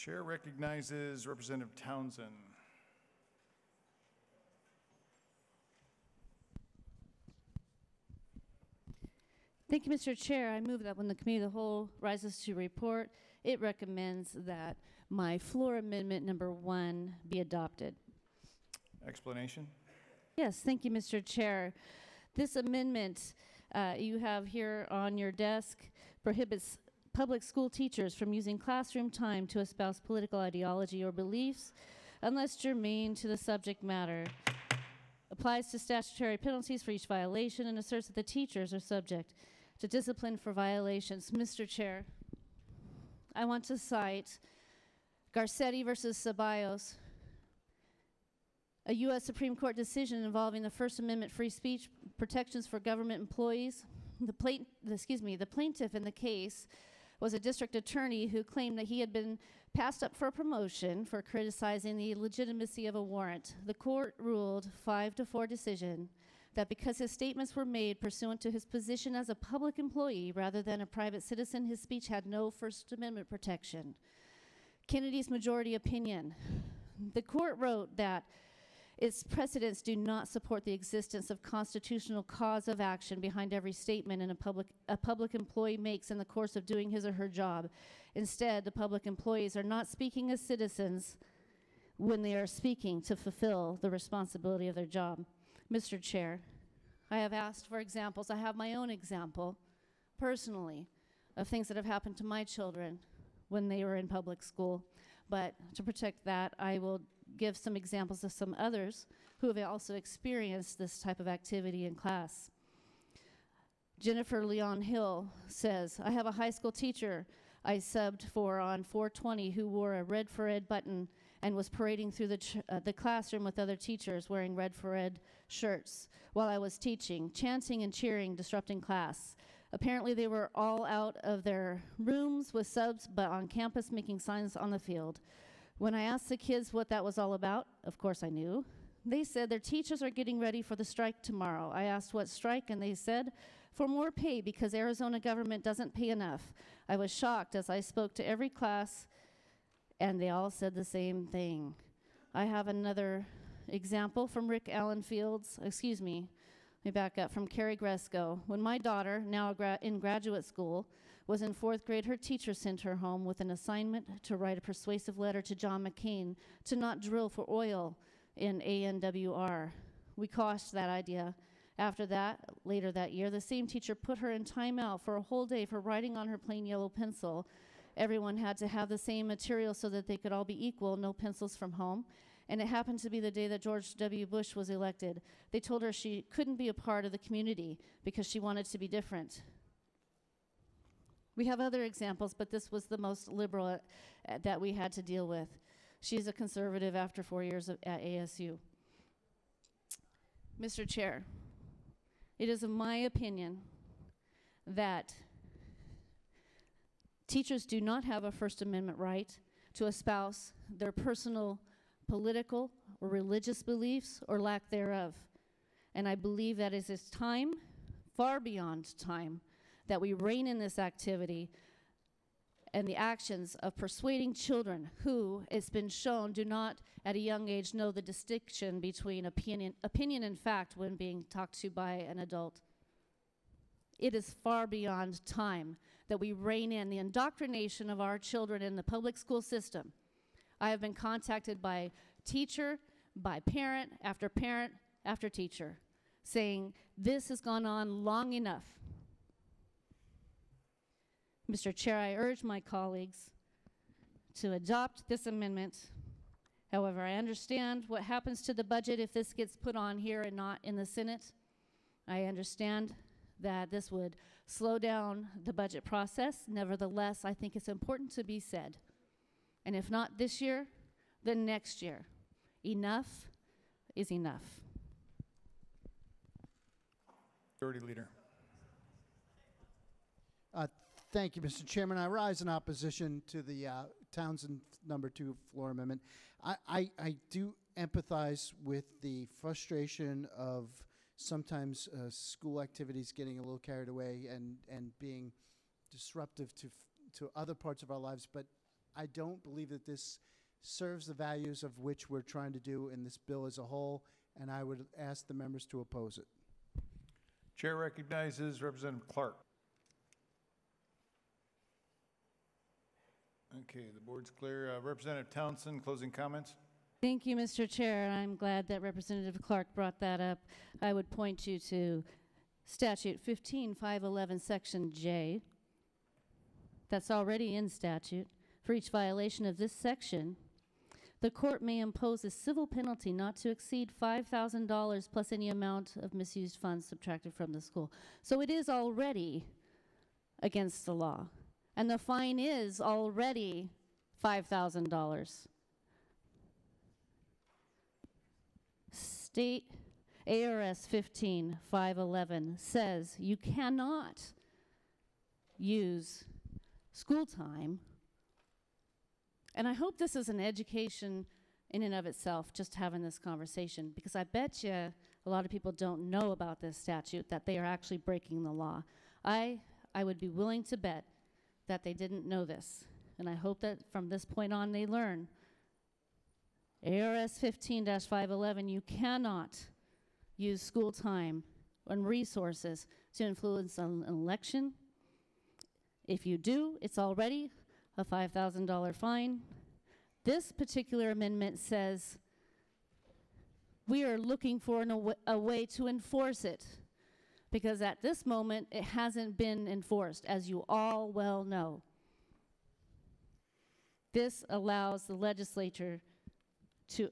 Chair recognizes Representative Townsend. Thank you, Mr. Chair. I move that when the Committee of the Whole rises to report, it recommends that my floor amendment number 1 be adopted. Explanation? Yes, thank you, Mr. Chair. This amendment you have here on your desk prohibits public school teachers from using classroom time to espouse political ideology or beliefs unless germane to the subject matter, applies to statutory penalties for each violation, and asserts that the teachers are subject to discipline for violations. Mr. Chair, I want to cite Garcetti versus Ceballos, a U.S. Supreme Court decision involving the First Amendment free speech protections for government employees. The plaintiff in the case was a district attorney who claimed that he had been passed up for a promotion for criticizing the legitimacy of a warrant. The court ruled 5-4 decision that because his statements were made pursuant to his position as a public employee rather than a private citizen, his speech had no First Amendment protection. Kennedy's majority opinion. The court wrote that its precedents do not support the existence of constitutional cause of action behind every statement a public employee makes in the course of doing his or her job. Instead, the public employees are not speaking as citizens when they are speaking to fulfill the responsibility of their job. Mr. Chair, I have asked for examples. I have my own example, personally, of things that have happened to my children when they were in public school. But to protect that, I will give some examples of some others who have also experienced this type of activity in class. Jennifer Leon Hill says, I have a high school teacher I subbed for on 420 who wore a Red for Ed button and was parading through the classroom with other teachers wearing Red for Ed shirts while I was teaching, chanting and cheering, disrupting class. Apparently they were all out of their rooms with subs, but on campus making signs on the field. When I asked the kids what that was all about, of course I knew, they said their teachers are getting ready for the strike tomorrow. I asked what strike, and they said, for more pay because Arizona government doesn't pay enough. I was shocked as I spoke to every class, and they all said the same thing. I have another example from Rick Allen Fields, let me back up, from Carrie Gresco. When my daughter, now in graduate school, was in 4th grade, her teacher sent her home with an assignment to write a persuasive letter to John McCain to not drill for oil in ANWR. We quashed that idea. After that, later that year, the same teacher put her in timeout for a whole day for writing on her plain yellow pencil. Everyone had to have the same material so that they could all be equal, no pencils from home. And it happened to be the day that George W. Bush was elected. They told her she couldn't be a part of the community because she wanted to be different. We have other examples, but this was the most liberal that we had to deal with. She's a conservative after 4 years at ASU. Mr. Chair, it is of my opinion that teachers do not have a First Amendment right to espouse their personal political or religious beliefs or lack thereof. And I believe that it is time, far beyond time, that we rein in this activity and the actions of persuading children who, it's been shown, do not at a young age know the distinction between opinion and fact when being talked to by an adult. It is far beyond time that we rein in the indoctrination of our children in the public school system. I have been contacted by teacher, by parent after teacher, saying this has gone on long enough. Mr. Chair, I urge my colleagues to adopt this amendment. However, I understand what happens to the budget if this gets put on here and not in the Senate. I understand that this would slow down the budget process. Nevertheless, I think it's important to be said. And if not this year, then next year. Enough is enough. Majority Leader. Thank you, Mr. Chairman. I rise in opposition to the Townsend number 2 floor amendment. I do empathize with the frustration of sometimes school activities getting a little carried away and being disruptive to other parts of our lives, but I don't believe that this serves the values of which we're trying to do in this bill as a whole, and I would ask the members to oppose it. Chair recognizes Representative Clark. Okay, the board's clear. Representative Townsend, closing comments? Thank you, Mr. Chair. I'm glad that Representative Clark brought that up. I would point you to Statute 15511, Section J. That's already in statute. For each violation of this section, the court may impose a civil penalty not to exceed $5,000 plus any amount of misused funds subtracted from the school. So it is already against the law. And the fine is already $5,000. State ARS 15511 says you cannot use school time. And I hope this is an education in and of itself, just having this conversation, because I bet you a lot of people don't know about this statute, that they are actually breaking the law. I would be willing to bet that they didn't know this. And I hope that from this point on they learn. ARS 15-511, you cannot use school time and resources to influence an election. If you do, it's already a $5,000 fine. This particular amendment says we are looking for a way to enforce it, because at this moment it hasn't been enforced, as you all well know. This allows the legislature to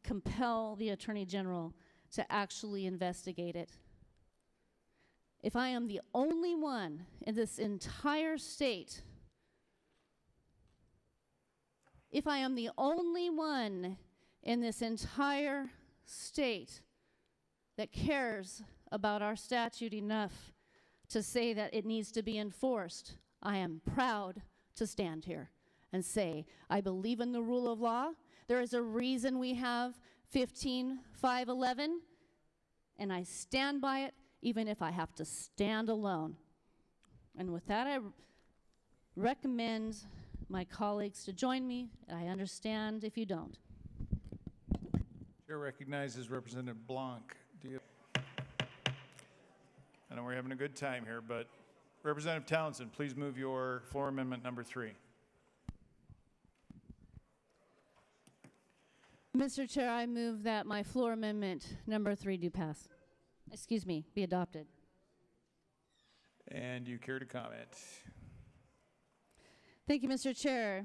compel the Attorney General to actually investigate it. If I am the only one in this entire state, if I am the only one in this entire state that cares about our statute enough to say that it needs to be enforced, I am proud to stand here and say, I believe in the rule of law. There is a reason we have 15-511, and I stand by it, even if I have to stand alone. And with that, I recommend my colleagues to join me. I understand if you don't. Chair recognizes Representative Blanc. I know we're having a good time here, but Representative Townsend, please move your floor amendment number 3. Mr. Chair, I move that my floor amendment number 3 do pass. Excuse me, be adopted. And you care to comment? Thank you, Mr. Chair.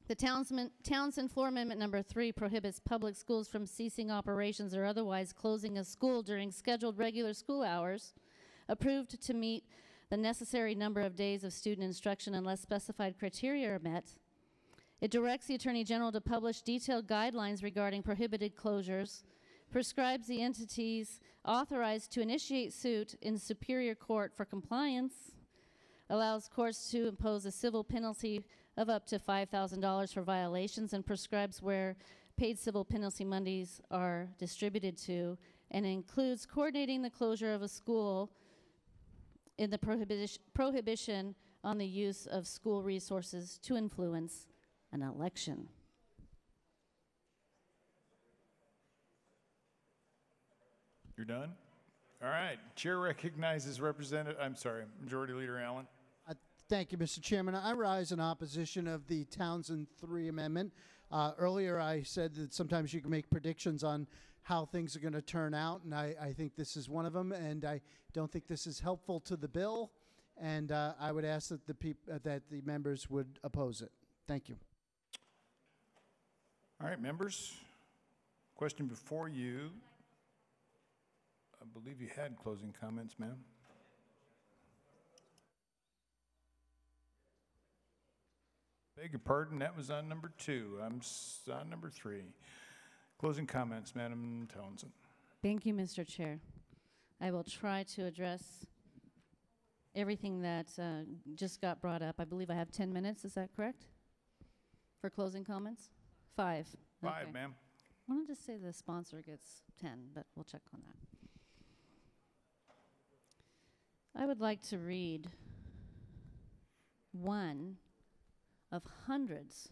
The Townsend floor amendment number 3 prohibits public schools from ceasing operations or otherwise closing a school during scheduled regular school hours, approved to meet the necessary number of days of student instruction unless specified criteria are met. It directs the Attorney General to publish detailed guidelines regarding prohibited closures, prescribes the entities authorized to initiate suit in Superior Court for compliance, allows courts to impose a civil penalty of up to $5,000 for violations, and prescribes where paid civil penalty monies are distributed to, and includes coordinating the closure of a school in the prohibition on the use of school resources to influence an election. You're done? All right. Chair recognizes Majority Leader Allen. Thank you, Mr. Chairman. I rise in opposition of the Townsend 3 amendment. Earlier I said that sometimes you can make predictions on how things are going to turn out, and I think this is one of them, and I don't think this is helpful to the bill, and I would ask that the members would oppose it. Thank you. All right, members. Question before you. I believe you had closing comments, ma'am. Beg your pardon, that was on number 2. I'm on number 3. Closing comments, Madam Townsend. Thank you, Mr. Chair. I will try to address everything that just got brought up. I believe I have 10 minutes, is that correct? For closing comments? 5. 5, Okay. ma'am. I want to just say the sponsor gets 10, but we'll check on that. I would like to read one of hundreds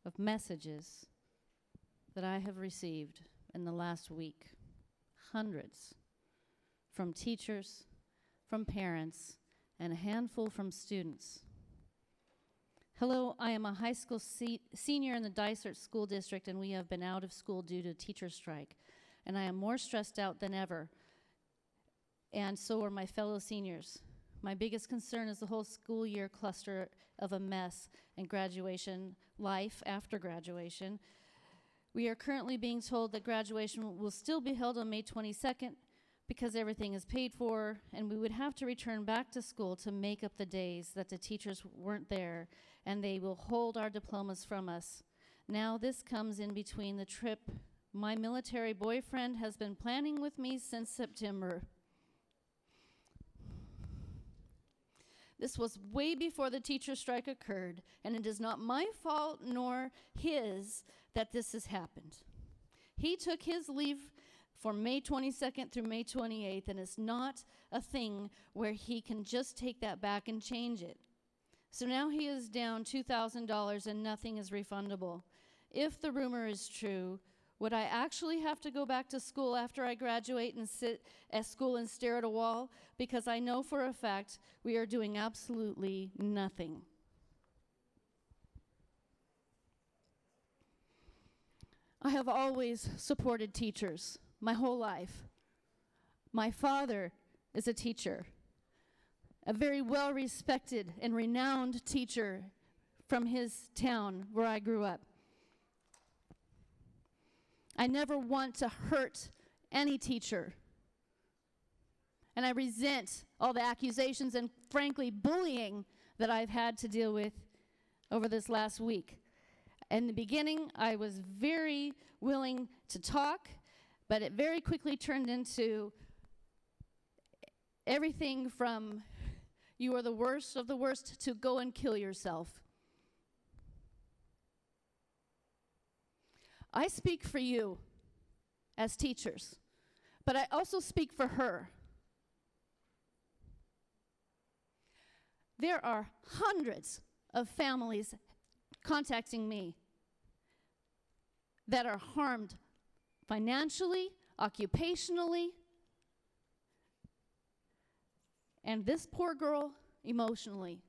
of messages that I have received in the last week. Hundreds. From teachers, from parents, and a handful from students. Hello, I am a high school senior in the Dysart School District, and we have been out of school due to teacher strike. And I am more stressed out than ever, and so are my fellow seniors. My biggest concern is the whole school year cluster of a mess and graduation, life after graduation. We are currently being told that graduation will still be held on May 22nd because everything is paid for, and we would have to return back to school to make up the days that the teachers weren't there, and they will hold our diplomas from us. Now this comes in between the trip my military boyfriend has been planning with me since September. This was way before the teacher strike occurred, and it is not my fault nor his that this has happened. He took his leave for May 22nd through May 28th, and it's not a thing where he can just take that back and change it. So now he is down $2,000 and nothing is refundable. If the rumor is true, would I actually have to go back to school after I graduate and sit at school and stare at a wall? Because I know for a fact we are doing absolutely nothing. I have always supported teachers my whole life. My father is a teacher, a very well-respected and renowned teacher from his town where I grew up. I never want to hurt any teacher. And I resent all the accusations and, frankly, bullying that I've had to deal with over this last week. In the beginning, I was very willing to talk, but it very quickly turned into everything from you are the worst of the worst to go and kill yourself. I speak for you as teachers, but I also speak for her. There are hundreds of families contacting me that are harmed financially, occupationally, and this poor girl emotionally.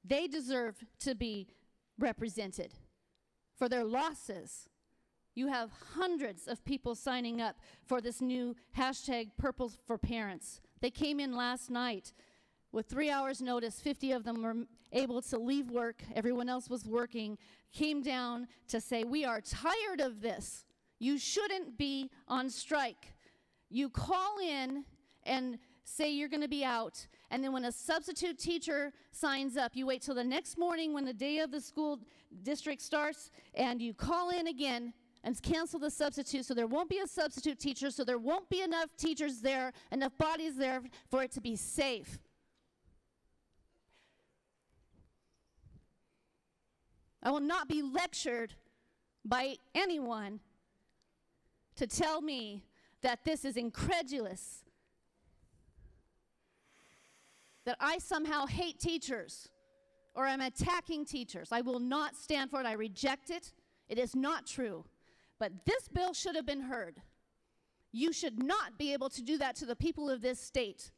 They deserve to be represented for their losses. You have hundreds of people signing up for this new hashtag Purple for Parents. They came in last night with 3 hours notice. 50 of them were able to leave work. Everyone else was working. Came down to say, we are tired of this. You shouldn't be on strike. You call in and say you're going to be out, and then when a substitute teacher signs up, you wait till the next morning when the day of the school district starts, and you call in again and cancel the substitute, so there won't be a substitute teacher, so there won't be enough teachers there, enough bodies there for it to be safe. I will not be lectured by anyone to tell me that this is incredulous, that I somehow hate teachers or I'm attacking teachers. I will not stand for it. I reject it. It is not true. But this bill should have been heard. You should not be able to do that to the people of this state.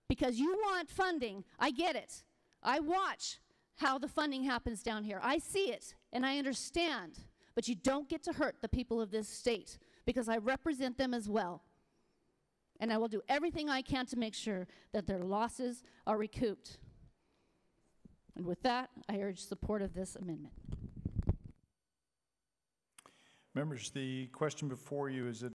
Because you want funding. I get it. I watch how the funding happens down here. I see it, and I understand. But you don't get to hurt the people of this state, because I represent them as well. And I will do everything I can to make sure that their losses are recouped. And with that, I urge support of this amendment. Members, the question before you is